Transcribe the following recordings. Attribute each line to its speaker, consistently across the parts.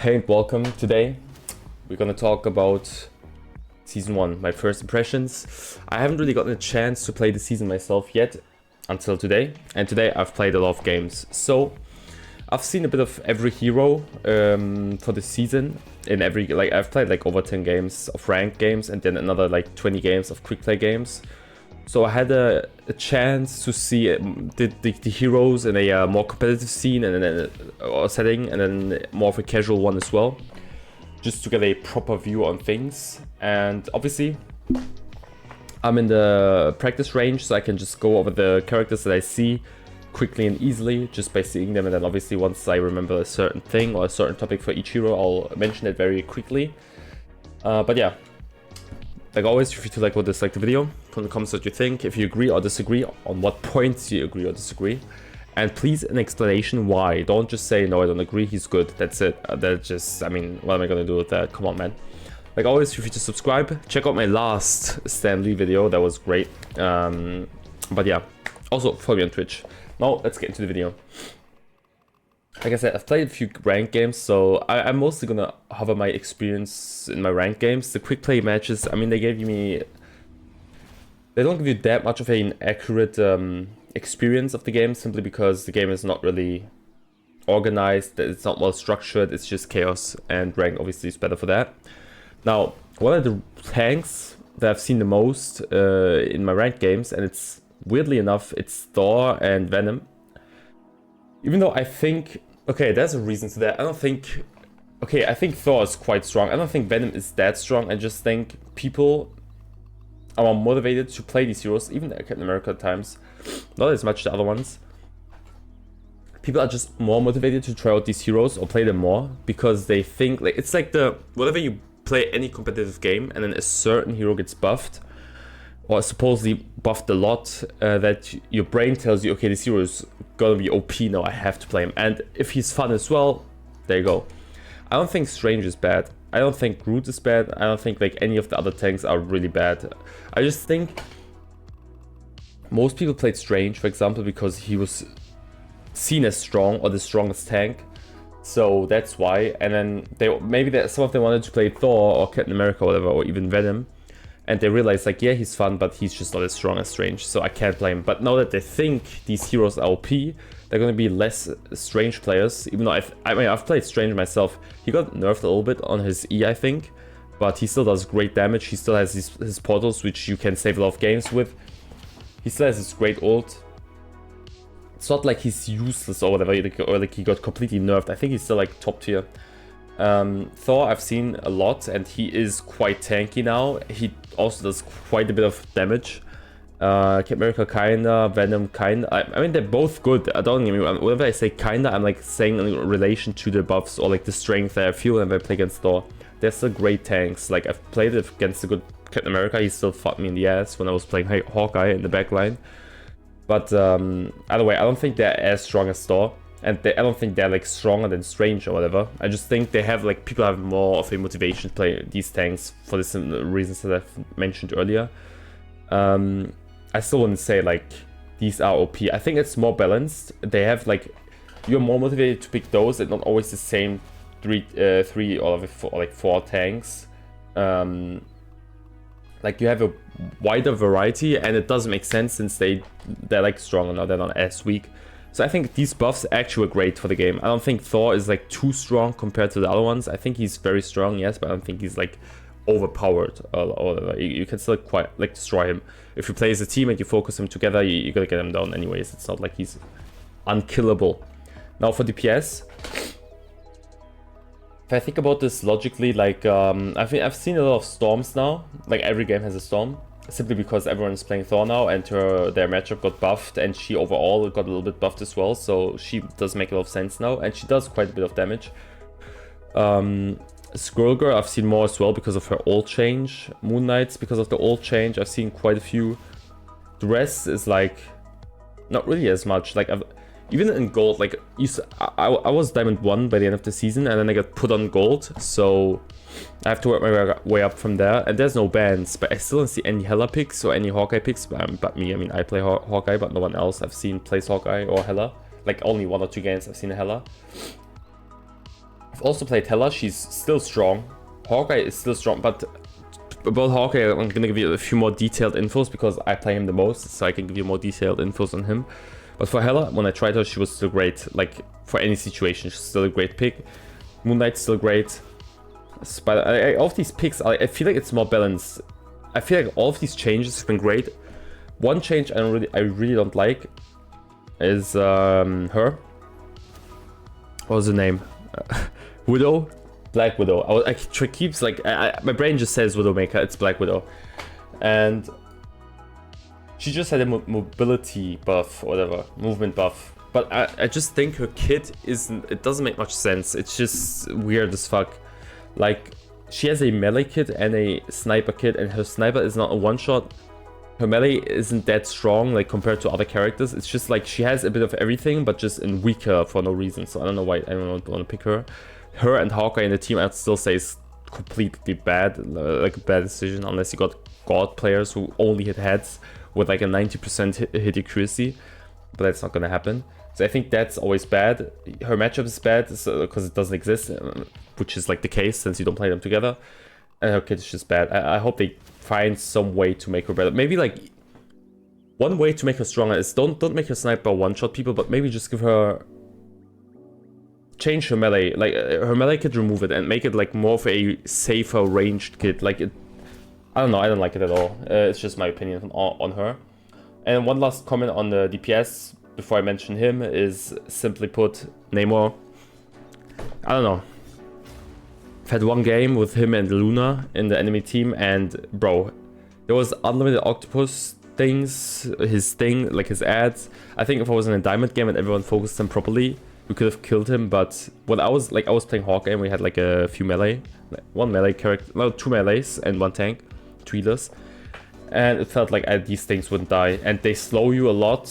Speaker 1: Hey, and welcome. Today we're gonna talk about Season 1, my first impressions. I haven't really gotten a chance to play the season myself yet until today, and today I've played a lot of games. So I've seen a bit of every hero for the season. I've played like over 10 games of ranked games and then another like 20 games of quick play games. So I had a chance to see the heroes in a more competitive scene and then or setting, and then more of a casual one as well, just to get a proper view on things. And obviously, I'm in the practice range, so I can just go over the characters that I see quickly and easily just by seeing them. And then obviously, once I remember a certain thing or a certain topic for each hero, I'll mention it very quickly. But yeah. Like always, feel free to like or dislike the video, put in the comments what you think, if you agree or disagree, on what points you agree or disagree. And please an explanation why. Don't just say, no, I don't agree, he's good, that's it. That just, I mean, what am I gonna do with that? Come on, man. Like always, feel free to subscribe. Check out my last Stan Lee video, that was great. But yeah, also follow me on Twitch. Now, let's get into the video. Like I said, I've played a few ranked games, so I'm mostly gonna hover my experience in my ranked games. The quick play matches, I mean, they don't give you that much of an accurate experience of the game, simply because the game is not really organized, it's not well structured, it's just chaos, and rank obviously is better for that. Now, one of the tanks that I've seen the most in my ranked games, and it's weirdly enough, it's Thor and Venom. Even though I think, okay, there's a reason to that. I think Thor is quite strong. I don't think Venom is that strong. I just think people are more motivated to play these heroes, even Captain America at times. Not as much the other ones. People are just more motivated to try out these heroes or play them more because they think, like, it's like whenever you play any competitive game and then a certain hero gets buffed, or supposedly buffed a lot, that your brain tells you, okay, this hero is gonna be OP now, I have to play him. And if he's fun as well, there you go. I don't think Strange is bad. I don't think Groot is bad. I don't think like any of the other tanks are really bad. I just think most people played Strange, for example, because he was seen as strong or the strongest tank. So that's why. And then maybe some of them wanted to play Thor or Captain America or whatever, or even Venom. And they realize, like, yeah, he's fun, but he's just not as strong as Strange, so I can't play him. But now that they think these heroes are OP, they're going to be less Strange players. Even though I've played Strange myself. He got nerfed a little bit on his E, I think, but he still does great damage. He still has his portals, which you can save a lot of games with. He still has his great ult. It's not like he's useless or whatever, or like he got completely nerfed. I think he's still like top tier. Thor I've seen a lot, and he is quite tanky now. He also does quite a bit of damage. Captain America kinda, Venom kinda. I mean, they're both good. I don't get me wrong. Whenever I say kinda, I'm like saying in relation to the buffs or like the strength that I feel when I play against Thor. They're still great tanks. Like, I've played against a good Captain America. He still fought me in the ass when I was playing Hawkeye in the backline. But either way, I don't think they're as strong as Thor. And I don't think they're like stronger than Strange or whatever. I just think they have like, people have more of a motivation to play these tanks for the similar reasons that I've mentioned earlier. I still wouldn't say like these are OP. I think it's more balanced. They have like, you're more motivated to pick those and not always the same three or four tanks. Like, you have a wider variety, and it does make sense since they're like stronger now, they're not as weak. So I think these buffs actually were great for the game. I don't think Thor is like too strong compared to the other ones. I think he's very strong, yes, but I don't think he's like overpowered or you can still quite like destroy him. If you play as a team and you focus him together, you're gonna get him down anyways. It's not like he's unkillable. Now for DPS, if I think about this logically, like I've seen a lot of Storms now. Like, every game has a Storm. Simply because everyone's playing Thor now, and their matchup got buffed, and she overall got a little bit buffed as well, so she does make a lot of sense now, and she does quite a bit of damage. Squirrel Girl I've seen more as well because of her ult change. Moon Knights because of the ult change, I've seen quite a few. The rest is like not really as much. Like, even in gold, like I was Diamond 1 by the end of the season, and then I got put on gold, so I have to work my way up from there. And there's no bans, but I still don't see any Hela picks or any Hawkeye picks. But me, I mean, I play Hawkeye, but no one else I've seen plays Hawkeye or Hela. Like, only 1 or 2 games I've seen a Hela. I've also played Hela. She's still strong. Hawkeye is still strong, but about Hawkeye, I'm gonna give you a few more detailed infos because I play him the most, so I can give you more detailed infos on him. But for Hela, when I tried her, she was still great. Like, for any situation, she's still a great pick. Moon Knight's still great. Spider, all of these picks, I feel like it's more balanced. I feel like all of these changes have been great. One change I really don't like is her. What was her name? Widow? Black Widow. I keeps like my brain just says Widowmaker. It's Black Widow, and she just had a mobility buff or whatever, movement buff. But I just think her kit isn't. It doesn't make much sense. It's just weird as fuck. Like, she has a melee kit and a sniper kit, and her sniper is not a one shot. Her melee isn't that strong, like, compared to other characters. It's just like she has a bit of everything, but just in weaker for no reason. So I don't know why anyone would want to pick her. Her and Hawkeye in the team, I'd still say is completely bad, like a bad decision, unless you got God players who only hit heads with like a 90% hit accuracy. But that's not gonna happen. So I think that's always bad. Her matchup is bad because it doesn't exist, which is like the case since you don't play them together. And her kit is just bad. I hope they find some way to make her better. Maybe like one way to make her stronger is don't make her sniper one-shot people, but maybe just give her, change her melee, like her melee kit, remove it and make it like more of a safer ranged kit. Like, it, I don't know, I don't like it at all. It's just my opinion on her. And one last comment on the DPS before I mention him is, simply put, Namor. I don't know. I've had one game with him and Luna in the enemy team, and bro, there was unlimited octopus things, his thing, like his ads. I think if I was in a diamond game and everyone focused him properly, we could have killed him. But when I was playing Hawkeye and we had like a few melee, like one melee character, well, two melees and one tank, two healers, and it felt like these things wouldn't die, and they slow you a lot.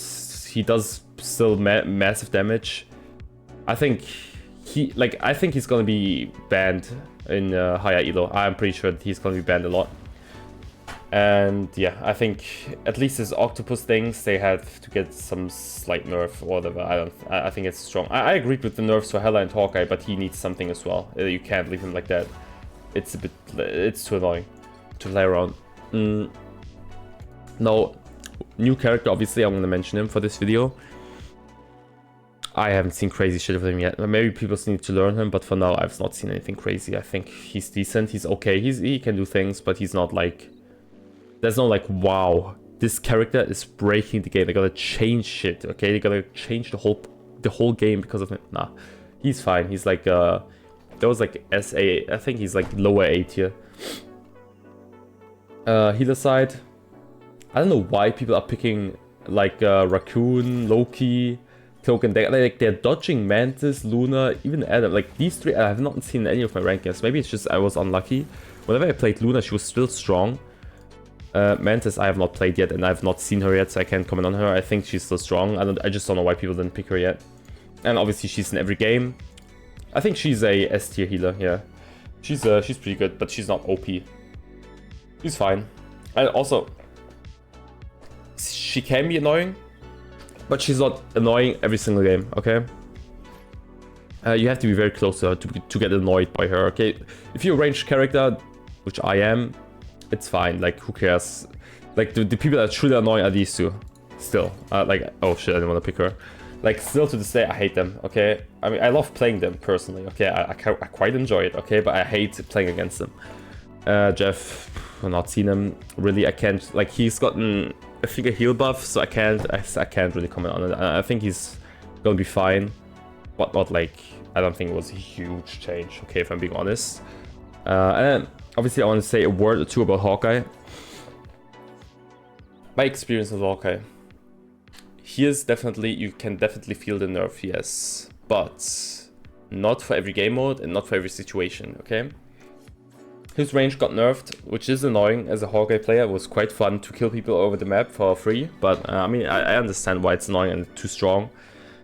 Speaker 1: He does still massive damage. I think he's gonna be banned in higher elo. I'm pretty sure that he's gonna be banned a lot. And yeah, I think at least his octopus things, they have to get some slight nerf or whatever. I think it's strong. I agreed with the nerfs for Hela and Hawkeye, but he needs something as well. You can't leave him like that. It's too annoying to play around. No, new character, obviously I'm gonna mention him for this video. I haven't seen crazy shit with him yet. Maybe people need to learn him, but for now I've not seen anything crazy. I think he's decent, he's okay, he can do things, but he's not like, there's no like, wow, this character is breaking the game, they gotta change shit, okay? They gotta change the whole game because of him. Nah, he's fine. He's like there was like SA, I think he's like lower A tier. Healer side, I don't know why people are picking like Raccoon, Loki, Cloak and Dagger. Like, they're dodging Mantis, Luna, even Adam. Like, these three I have not seen in any of my rankings. Maybe it's just I was unlucky. Whenever I played Luna, she was still strong. Mantis I have not played yet, and I have not seen her yet, so I can't comment on her. I think she's still strong. I just don't know why people didn't pick her yet. And obviously she's in every game. I think she's a S tier healer, yeah. She's pretty good, but she's not OP. She's fine. And also, she can be annoying, but she's not annoying every single game, okay? You have to be very close to her to get annoyed by her, okay? If you're a ranged character, which I am, it's fine, like, who cares? Like, the people that are truly annoying are these two. Still. Like, oh shit, I didn't want to pick her. Like, still to this day, I hate them, okay? I mean, I love playing them, personally, okay? I quite enjoy it, okay? But I hate playing against them. Jeff, I've not seen him, really. I can't, like, he's gotten, I think, a heal buff, so I can't really comment on it. I think he's gonna be fine, but not like, I don't think it was a huge change, okay, if I'm being honest. And then, obviously, I want to say a word or two about Hawkeye. My experience with Hawkeye. He is definitely, you can definitely feel the nerf, yes, but not for every game mode and not for every situation, okay? His range got nerfed, which is annoying as a Hawkeye player. It was quite fun to kill people over the map for free, but I mean, I understand why it's annoying and too strong.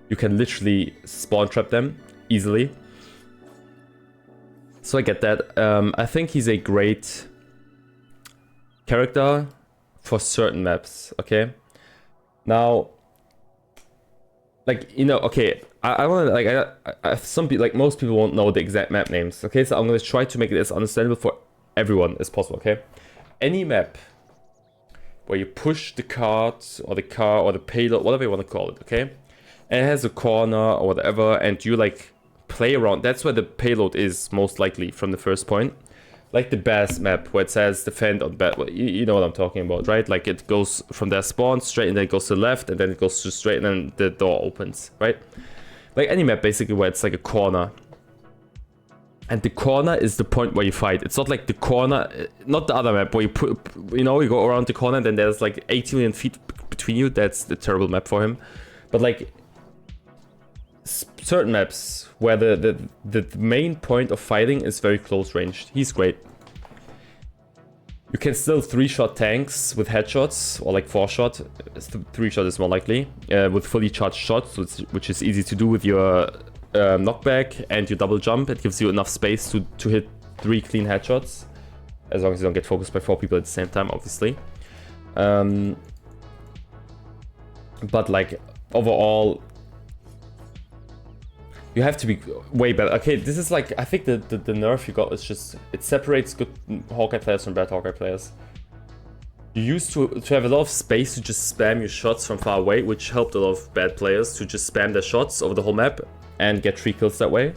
Speaker 1: You can literally spawn trap them easily. So I get that. I think he's a great character for certain maps, okay? Now, like, you know, okay, I want to, like, some people, like, most people won't know the exact map names, okay? So I'm going to try to make it as understandable for everyone as possible, okay? Any map where you push the cart or the car or the payload, whatever you want to call it, okay? And it has a corner or whatever, and you, like, play around. That's where the payload is most likely from the first point. Like the Bass map, where it says defend on bat. You know what I'm talking about, right? Like it goes from their spawn straight, and then it goes to the left, and then it goes to straight, and then the door opens, right? Like any map, basically, where it's like a corner. And the corner is the point where you fight. It's not like the corner, not the other map where you put, you know, you go around the corner, and then there's like 80 million feet between you. That's the terrible map for him. But like certain maps where the main point of fighting is very close ranged, he's great. You can still 3-shot tanks with headshots, or like 4-shot. 3-shot is more likely, with fully charged shots, which is easy to do with your knockback and your double jump. It gives you enough space to hit 3 clean headshots, as long as you don't get focused by 4 people at the same time, obviously. But like overall, you have to be way better. Okay, this is like, I think the nerf you got is just, it separates good Hawkeye players from bad Hawkeye players. You used to have a lot of space to just spam your shots from far away, which helped a lot of bad players to just spam their shots over the whole map and get 3 kills that way.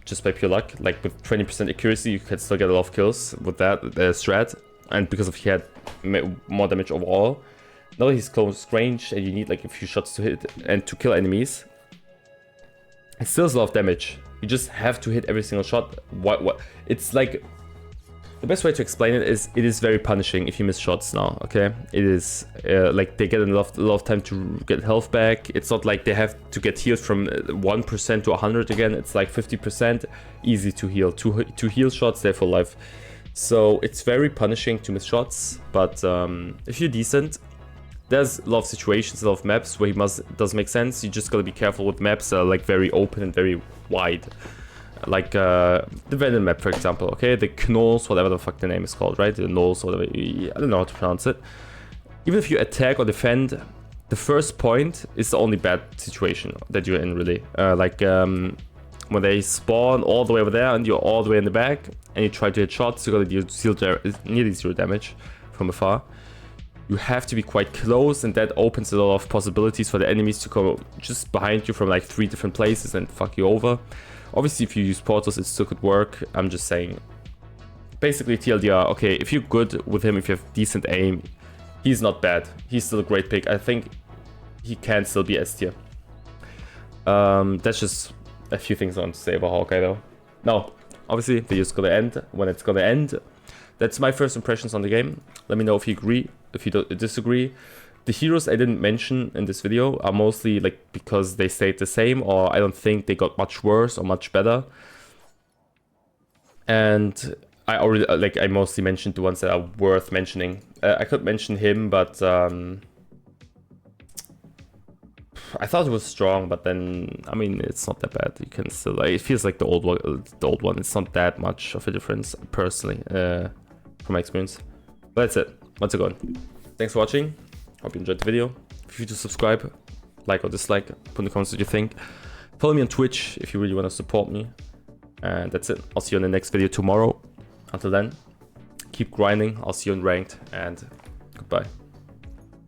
Speaker 1: Just by pure luck. Like with 20% accuracy, you could still get a lot of kills with that strat. And because of he had more damage overall. Now that he's close range and you need like a few shots to hit and to kill enemies, it still has a lot of damage. You just have to hit every single shot. What? It's like, the best way to explain it is very punishing if you miss shots now, okay? It is, like, they get a lot of time to get health back. It's not like they have to get healed from 1% to 100 again. It's like 50%, easy to heal. Two heal shots, they're for life. So it's very punishing to miss shots, but if you're decent, there's a lot of situations, a lot of maps where does make sense. You just gotta be careful with maps that are like very open and very wide. Like the Venom map, for example, okay? The Knolls, whatever the fuck the name is called, right? The Knolls, whatever, I don't know how to pronounce it. Even if you attack or defend, the first point is the only bad situation that you're in, really. When they spawn all the way over there and you're all the way in the back, and you try to hit shots, you're gonna deal nearly 0 damage from afar. You have to be quite close, and that opens a lot of possibilities for the enemies to come just behind you from like 3 different places and fuck you over. Obviously, if you use portals, it still could work. I'm just saying. Basically, TLDR, okay, if you're good with him, if you have decent aim, he's not bad. He's still a great pick. I think he can still be S tier. That's just a few things I want to say about Hawkeye, though. Now, obviously, the video's gonna end when it's gonna end. That's my first impressions on the game. Let me know if you agree, if you disagree. The heroes I didn't mention in this video are mostly like because they stayed the same, or I don't think they got much worse or much better. And I already, I mostly mentioned the ones that are worth mentioning. I could mention him, but I thought it was strong, but then, I mean, it's not that bad. You can still, like, it feels like the old one. It's not that much of a difference, personally, from my experience. But that's it. Once again, thanks for watching. Hope you enjoyed the video. Feel free to subscribe, like or dislike, put in the comments what you think. Follow me on Twitch if you really want to support me. And that's it. I'll see you in the next video tomorrow. Until then, keep grinding. I'll see you in ranked, and goodbye.